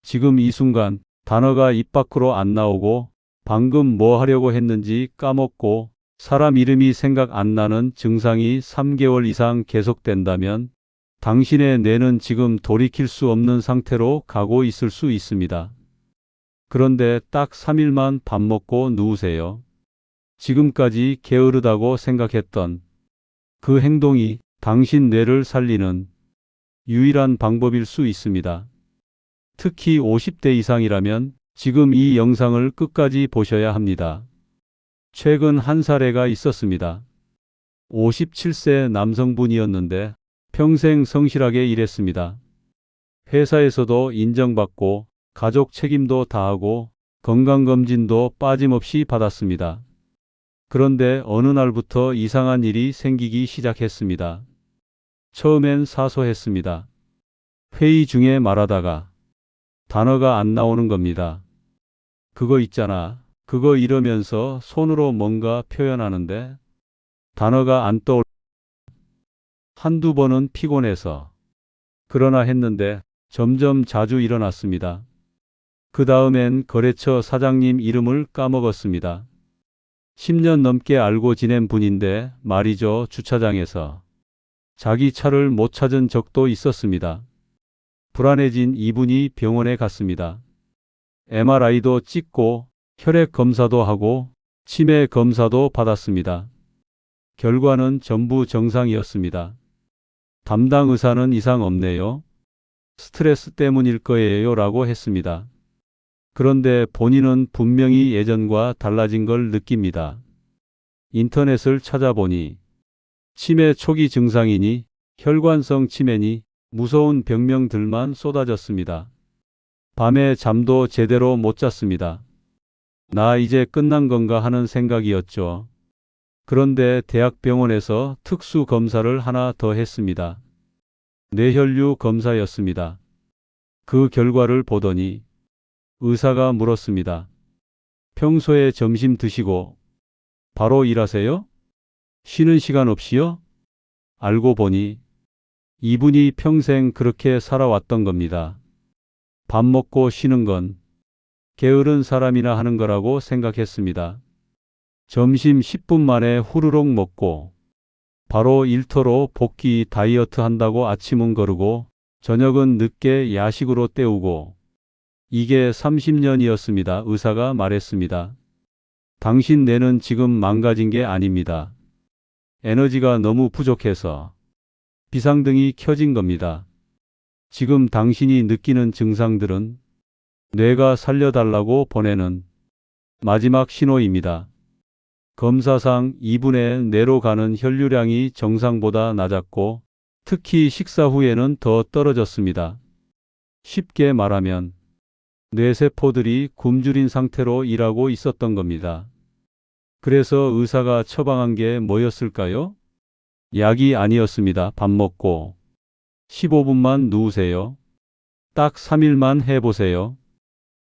지금 이 순간 단어가 입 밖으로 안 나오고 방금 뭐 하려고 했는지 까먹고 사람 이름이 생각 안 나는 증상이 3개월 이상 계속된다면 당신의 뇌는 지금 돌이킬 수 없는 상태로 가고 있을 수 있습니다. 그런데 딱 3일만 밥 먹고 누우세요. 지금까지 게으르다고 생각했던 그 행동이 당신 뇌를 살리는 유일한 방법일 수 있습니다. 특히 50대 이상이라면 지금 이 영상을 끝까지 보셔야 합니다. 최근 한 사례가 있었습니다. 57세 남성분이었는데 평생 성실하게 일했습니다. 회사에서도 인정받고 가족 책임도 다하고 건강검진도 빠짐없이 받았습니다. 그런데 어느 날부터 이상한 일이 생기기 시작했습니다. 처음엔 사소했습니다. 회의 중에 말하다가 단어가 안 나오는 겁니다. 그거 있잖아. 그거 이러면서 손으로 뭔가 표현하는데 단어가 안 떠올. 한두 번은 피곤해서 그러나 했는데 점점 자주 일어났습니다. 그 다음엔 거래처 사장님 이름을 까먹었습니다. 10년 넘게 알고 지낸 분인데 말이죠. 주차장에서 자기 차를 못 찾은 적도 있었습니다. 불안해진 이분이 병원에 갔습니다. MRI도 찍고 혈액 검사도 하고 치매 검사도 받았습니다. 결과는 전부 정상이었습니다. 담당 의사는 이상 없네요. 스트레스 때문일 거예요 라고 했습니다. 그런데 본인은 분명히 예전과 달라진 걸 느낍니다. 인터넷을 찾아보니 치매 초기 증상이니 혈관성 치매니 무서운 병명들만 쏟아졌습니다. 밤에 잠도 제대로 못 잤습니다. 나 이제 끝난 건가 하는 생각이었죠. 그런데 대학병원에서 특수 검사를 하나 더 했습니다. 뇌혈류 검사였습니다. 그 결과를 보더니 의사가 물었습니다. 평소에 점심 드시고 바로 일하세요? 쉬는 시간 없이요? 알고 보니 이분이 평생 그렇게 살아왔던 겁니다. 밥 먹고 쉬는 건 게으른 사람이나 하는 거라고 생각했습니다. 점심 10분 만에 후루룩 먹고 바로 일터로 복귀 다이어트 한다고 아침은 거르고 저녁은 늦게 야식으로 때우고 이게 30년이었습니다. 의사가 말했습니다. 당신 뇌는 지금 망가진 게 아닙니다. 에너지가 너무 부족해서 비상등이 켜진 겁니다. 지금 당신이 느끼는 증상들은 뇌가 살려달라고 보내는 마지막 신호입니다. 검사상 2분의 뇌로 가는 혈류량이 정상보다 낮았고 특히 식사 후에는 더 떨어졌습니다. 쉽게 말하면 뇌세포들이 굶주린 상태로 일하고 있었던 겁니다. 그래서 의사가 처방한 게 뭐였을까요? 약이 아니었습니다. 밥 먹고 15분만 누우세요. 딱 3일만 해보세요.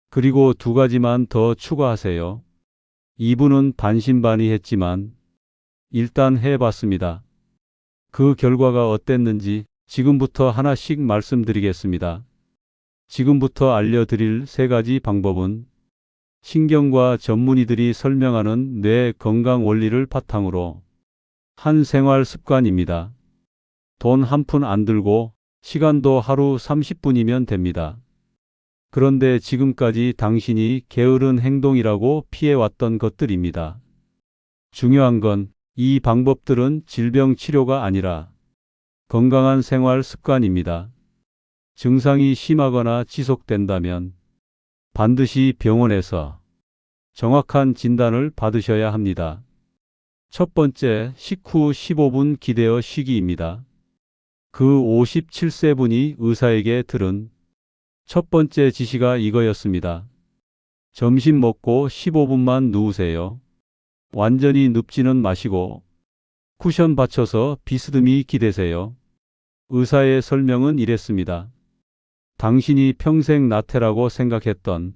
그리고 2가지만 더 추가하세요. 이분은 반신반의했지만 일단 해봤습니다. 그 결과가 어땠는지 지금부터 하나씩 말씀드리겠습니다. 지금부터 알려드릴 3가지 방법은 신경과 전문의들이 설명하는 뇌 건강 원리를 바탕으로 한 생활 습관입니다. 돈 한 푼 안 들고 시간도 하루 30분이면 됩니다. 그런데 지금까지 당신이 게으른 행동이라고 피해왔던 것들입니다. 중요한 건 이 방법들은 질병 치료가 아니라 건강한 생활 습관입니다. 증상이 심하거나 지속된다면 반드시 병원에서 정확한 진단을 받으셔야 합니다. 첫 번째, 식후 15분 기대어 쉬기입니다. 그 57세 분이 의사에게 들은 첫 번째 지시가 이거였습니다. 점심 먹고 15분만 누우세요. 완전히 눕지는 마시고 쿠션 받쳐서 비스듬히 기대세요. 의사의 설명은 이랬습니다. 당신이 평생 나태라고 생각했던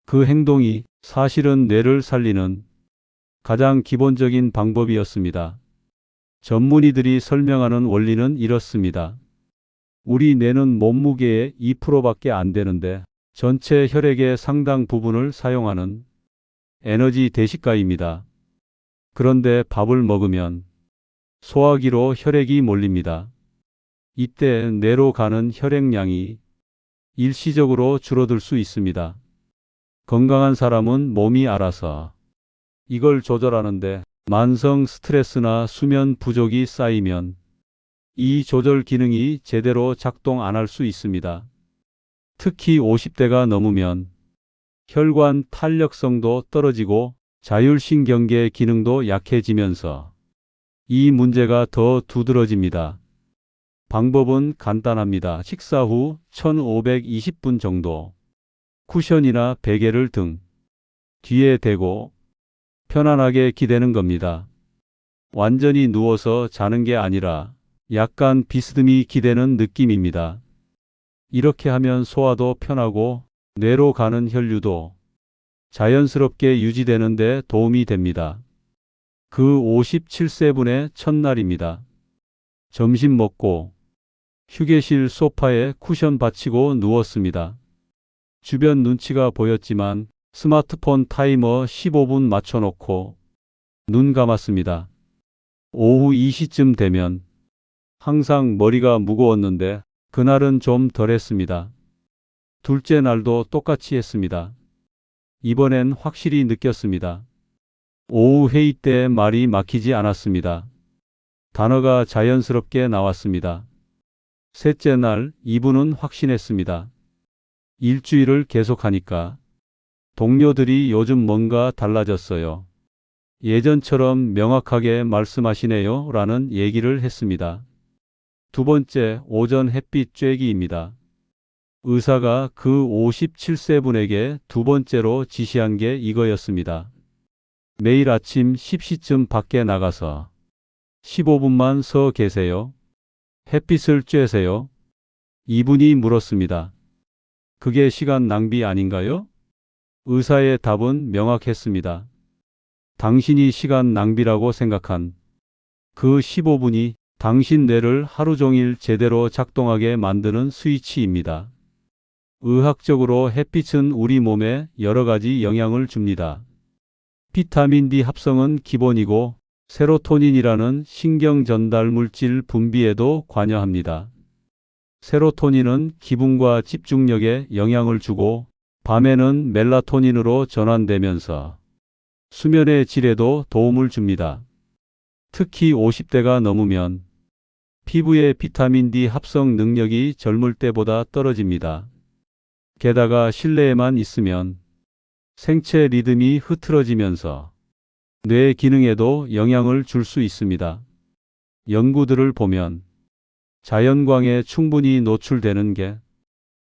그 행동이 사실은 뇌를 살리는 가장 기본적인 방법이었습니다. 전문의들이 설명하는 원리는 이렇습니다. 우리 뇌는 몸무게의 2%밖에 안 되는데 전체 혈액의 상당 부분을 사용하는 에너지 대식가입니다. 그런데 밥을 먹으면 소화기로 혈액이 몰립니다. 이때 뇌로 가는 혈액량이 일시적으로 줄어들 수 있습니다. 건강한 사람은 몸이 알아서 이걸 조절하는데 만성 스트레스나 수면 부족이 쌓이면 이 조절 기능이 제대로 작동 안 할 수 있습니다. 특히 50대가 넘으면 혈관 탄력성도 떨어지고 자율신경계 기능도 약해지면서 이 문제가 더 두드러집니다. 방법은 간단합니다. 식사 후 1520분 정도 쿠션이나 베개를 등 뒤에 대고 편안하게 기대는 겁니다. 완전히 누워서 자는 게 아니라 약간 비스듬히 기대는 느낌입니다. 이렇게 하면 소화도 편하고 뇌로 가는 혈류도 자연스럽게 유지되는 데 도움이 됩니다. 그 57세분의 첫날입니다. 점심 먹고 휴게실 소파에 쿠션 받치고 누웠습니다. 주변 눈치가 보였지만 스마트폰 타이머 15분 맞춰놓고 눈 감았습니다. 오후 2시쯤 되면 항상 머리가 무거웠는데 그날은 좀 덜했습니다. 둘째 날도 똑같이 했습니다. 이번엔 확실히 느꼈습니다. 오후 회의 때 말이 막히지 않았습니다. 단어가 자연스럽게 나왔습니다. 셋째 날 이분은 확신했습니다. 일주일을 계속하니까 동료들이 요즘 뭔가 달라졌어요. 예전처럼 명확하게 말씀하시네요 라는 얘기를 했습니다. 두 번째, 오전 햇빛 쬐기입니다. 의사가 그 57세분에게 두 번째로 지시한 게 이거였습니다. 매일 아침 10시쯤 밖에 나가서 15분만 서 계세요. 햇빛을 쬐세요. 이분이 물었습니다. 그게 시간 낭비 아닌가요? 의사의 답은 명확했습니다. 당신이 시간 낭비라고 생각한 그 15분이 당신 뇌를 하루 종일 제대로 작동하게 만드는 스위치입니다. 의학적으로 햇빛은 우리 몸에 여러 가지 영향을 줍니다. 비타민 D 합성은 기본이고 세로토닌이라는 신경 전달 물질 분비에도 관여합니다. 세로토닌은 기분과 집중력에 영향을 주고 밤에는 멜라토닌으로 전환되면서 수면의 질에도 도움을 줍니다. 특히 50대가 넘으면 피부의 비타민 D 합성 능력이 젊을 때보다 떨어집니다. 게다가 실내에만 있으면 생체 리듬이 흐트러지면서 뇌 기능에도 영향을 줄 수 있습니다. 연구들을 보면 자연광에 충분히 노출되는 게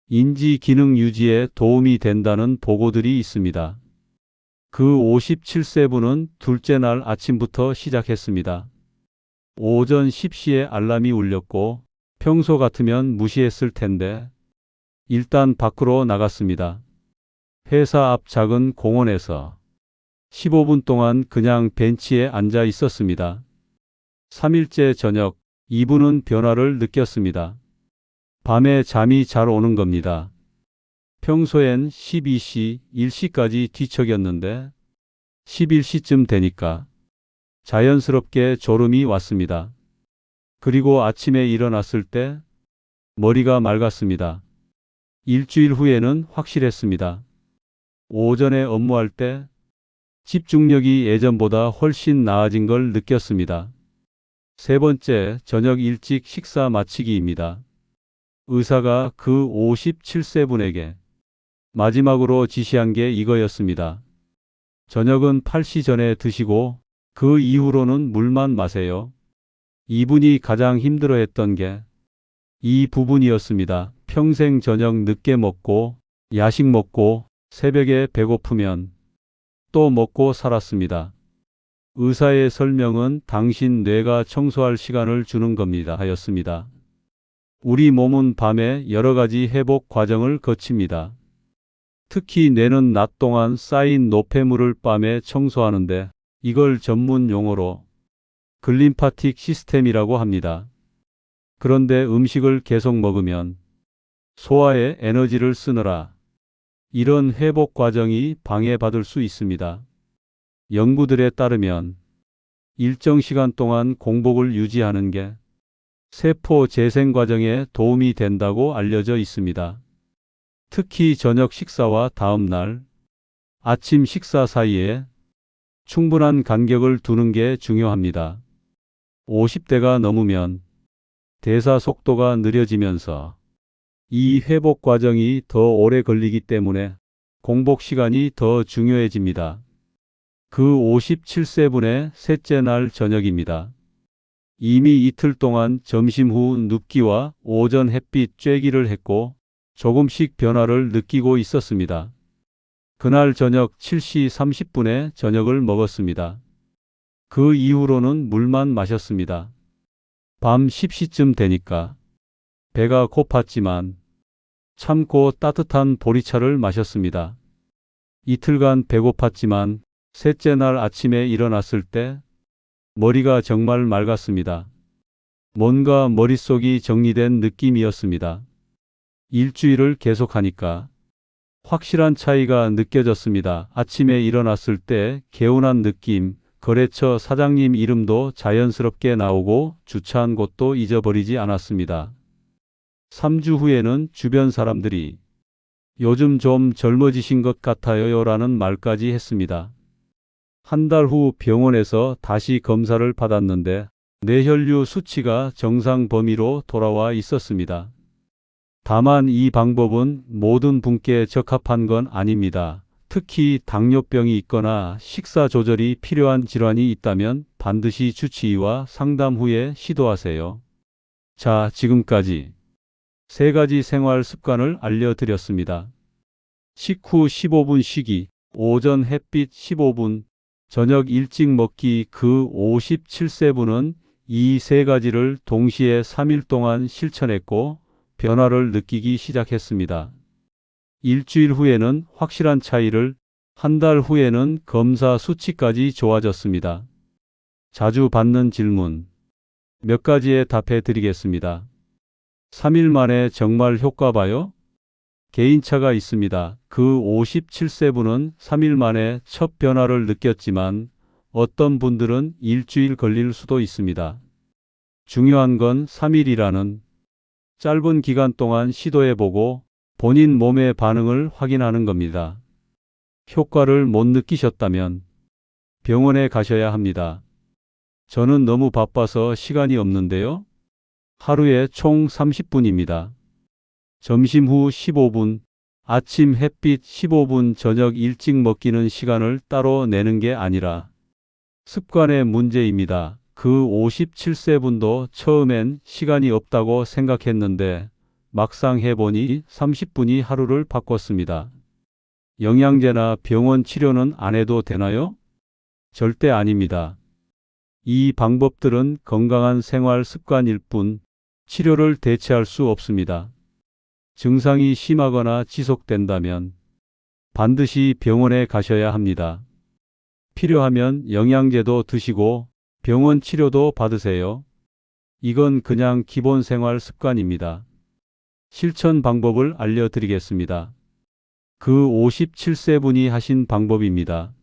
인지 기능 유지에 도움이 된다는 보고들이 있습니다. 그 57세분은 둘째 날 아침부터 시작했습니다. 오전 10시에 알람이 울렸고 평소 같으면 무시했을 텐데 일단 밖으로 나갔습니다. 회사 앞 작은 공원에서 15분 동안 그냥 벤치에 앉아 있었습니다. 3일째 저녁, 이분은 변화를 느꼈습니다. 밤에 잠이 잘 오는 겁니다. 평소엔 12시, 1시까지 뒤척였는데 11시쯤 되니까 자연스럽게 졸음이 왔습니다. 그리고 아침에 일어났을 때 머리가 맑았습니다. 일주일 후에는 확실했습니다. 오전에 업무할 때 집중력이 예전보다 훨씬 나아진 걸 느꼈습니다. 세 번째, 저녁 일찍 식사 마치기입니다. 의사가 그 57세분에게 마지막으로 지시한 게 이거였습니다. 저녁은 8시 전에 드시고 그 이후로는 물만 마세요. 이분이 가장 힘들어했던 게 이 부분이었습니다. 평생 저녁 늦게 먹고 야식 먹고 새벽에 배고프면 또 먹고 살았습니다. 의사의 설명은 당신 뇌가 청소할 시간을 주는 겁니다 하였습니다. 우리 몸은 밤에 여러 가지 회복 과정을 거칩니다. 특히 뇌는 낮 동안 쌓인 노폐물을 밤에 청소하는데 이걸 전문 용어로 글림파틱 시스템이라고 합니다. 그런데 음식을 계속 먹으면 소화에 에너지를 쓰느라 이런 회복 과정이 방해받을 수 있습니다. 연구들에 따르면 일정 시간 동안 공복을 유지하는 게 세포 재생 과정에 도움이 된다고 알려져 있습니다. 특히 저녁 식사와 다음 날 아침 식사 사이에 충분한 간격을 두는 게 중요합니다. 50대가 넘으면 대사 속도가 느려지면서 이 회복 과정이 더 오래 걸리기 때문에 공복 시간이 더 중요해집니다. 그 57세분의 셋째 날 저녁입니다. 이미 이틀 동안 점심 후 눕기와 오전 햇빛 쬐기를 했고 조금씩 변화를 느끼고 있었습니다. 그날 저녁 7시 30분에 저녁을 먹었습니다. 그 이후로는 물만 마셨습니다. 밤 10시쯤 되니까 배가 고팠지만 참고 따뜻한 보리차를 마셨습니다. 이틀간 배고팠지만 셋째 날 아침에 일어났을 때 머리가 정말 맑았습니다. 뭔가 머릿속이 정리된 느낌이었습니다. 일주일을 계속하니까 확실한 차이가 느껴졌습니다. 아침에 일어났을 때 개운한 느낌, 거래처 사장님 이름도 자연스럽게 나오고 주차한 곳도 잊어버리지 않았습니다. 3주 후에는 주변 사람들이 요즘 좀 젊어지신 것 같아요 라는 말까지 했습니다. 한 달 후 병원에서 다시 검사를 받았는데 뇌혈류 수치가 정상 범위로 돌아와 있었습니다. 다만 이 방법은 모든 분께 적합한 건 아닙니다. 특히 당뇨병이 있거나 식사 조절이 필요한 질환이 있다면 반드시 주치의와 상담 후에 시도하세요. 자, 지금까지 3가지 생활 습관을 알려드렸습니다. 식후 15분 쉬기, 오전 햇빛 15분, 저녁 일찍 먹기. 그 57세분은 이 3가지를 동시에 3일 동안 실천했고 변화를 느끼기 시작했습니다. 일주일 후에는 확실한 차이를, 한 달 후에는 검사 수치까지 좋아졌습니다. 자주 받는 질문 몇 가지에 답해 드리겠습니다. 3일 만에 정말 효과 봐요? 개인차가 있습니다. 그 57세분은 3일 만에 첫 변화를 느꼈지만 어떤 분들은 일주일 걸릴 수도 있습니다. 중요한 건 3일이라는 짧은 기간 동안 시도해보고 본인 몸의 반응을 확인하는 겁니다. 효과를 못 느끼셨다면 병원에 가셔야 합니다. 저는 너무 바빠서 시간이 없는데요. 하루에 총 30분입니다. 점심 후 15분, 아침 햇빛 15분, 저녁 일찍 먹기는 시간을 따로 내는 게 아니라 습관의 문제입니다. 그 57세분도 처음엔 시간이 없다고 생각했는데 막상 해보니 30분이 하루를 바꿨습니다. 영양제나 병원 치료는 안 해도 되나요? 절대 아닙니다. 이 방법들은 건강한 생활 습관일 뿐 치료를 대체할 수 없습니다. 증상이 심하거나 지속된다면 반드시 병원에 가셔야 합니다. 필요하면 영양제도 드시고 병원 치료도 받으세요. 이건 그냥 기본 생활 습관입니다. 실천 방법을 알려드리겠습니다. 그 57세분이 하신 방법입니다.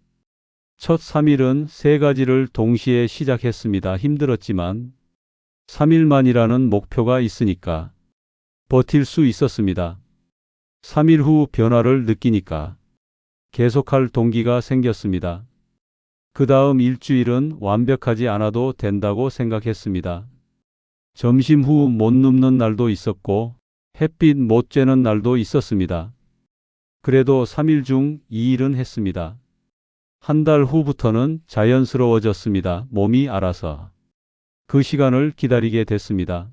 첫 3일은 3가지를 동시에 시작했습니다. 힘들었지만 3일만이라는 목표가 있으니까 버틸 수 있었습니다. 3일 후 변화를 느끼니까 계속할 동기가 생겼습니다. 그 다음 일주일은 완벽하지 않아도 된다고 생각했습니다. 점심 후 못 눕는 날도 있었고 햇빛 못 쬐는 날도 있었습니다. 그래도 3일 중 2일은 했습니다. 한 달 후부터는 자연스러워졌습니다. 몸이 알아서 그 시간을 기다리게 됐습니다.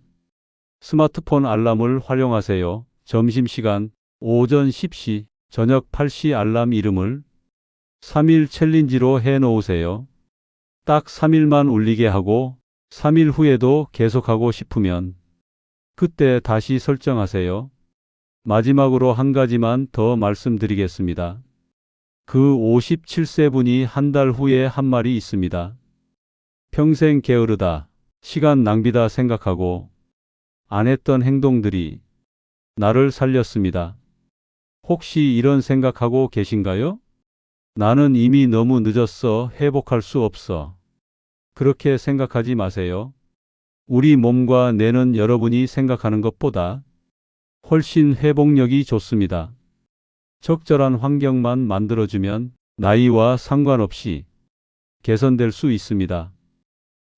스마트폰 알람을 활용하세요. 점심시간 오전 10시, 저녁 8시 알람 이름을 3일 챌린지로 해놓으세요. 딱 3일만 울리게 하고 3일 후에도 계속하고 싶으면 그때 다시 설정하세요. 마지막으로 한 가지만 더 말씀드리겠습니다. 그 57세분이 한 달 후에 한 말이 있습니다. 평생 게으르다, 시간 낭비다 생각하고 안 했던 행동들이 나를 살렸습니다. 혹시 이런 생각하고 계신가요? 나는 이미 너무 늦었어. 회복할 수 없어. 그렇게 생각하지 마세요. 우리 몸과 뇌는 여러분이 생각하는 것보다 훨씬 회복력이 좋습니다. 적절한 환경만 만들어주면 나이와 상관없이 개선될 수 있습니다.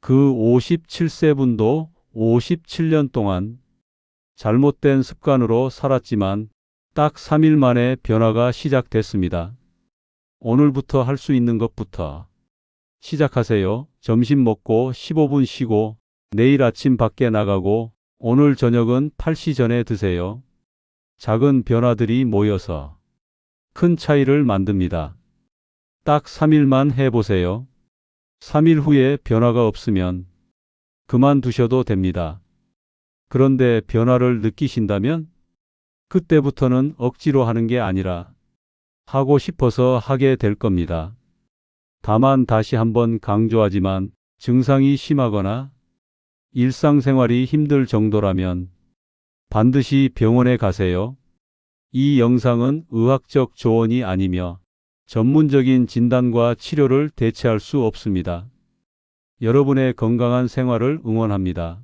그 57세분도 57년 동안 잘못된 습관으로 살았지만 딱 3일 만에 변화가 시작됐습니다. 오늘부터 할 수 있는 것부터 시작하세요. 점심 먹고 15분 쉬고 내일 아침 밖에 나가고 오늘 저녁은 8시 전에 드세요. 작은 변화들이 모여서 큰 차이를 만듭니다. 딱 3일만 해보세요. 3일 후에 변화가 없으면 그만두셔도 됩니다. 그런데 변화를 느끼신다면 그때부터는 억지로 하는 게 아니라 하고 싶어서 하게 될 겁니다. 다만 다시 한번 강조하지만 증상이 심하거나 일상생활이 힘들 정도라면 반드시 병원에 가세요. 이 영상은 의학적 조언이 아니며 전문적인 진단과 치료를 대체할 수 없습니다. 여러분의 건강한 생활을 응원합니다.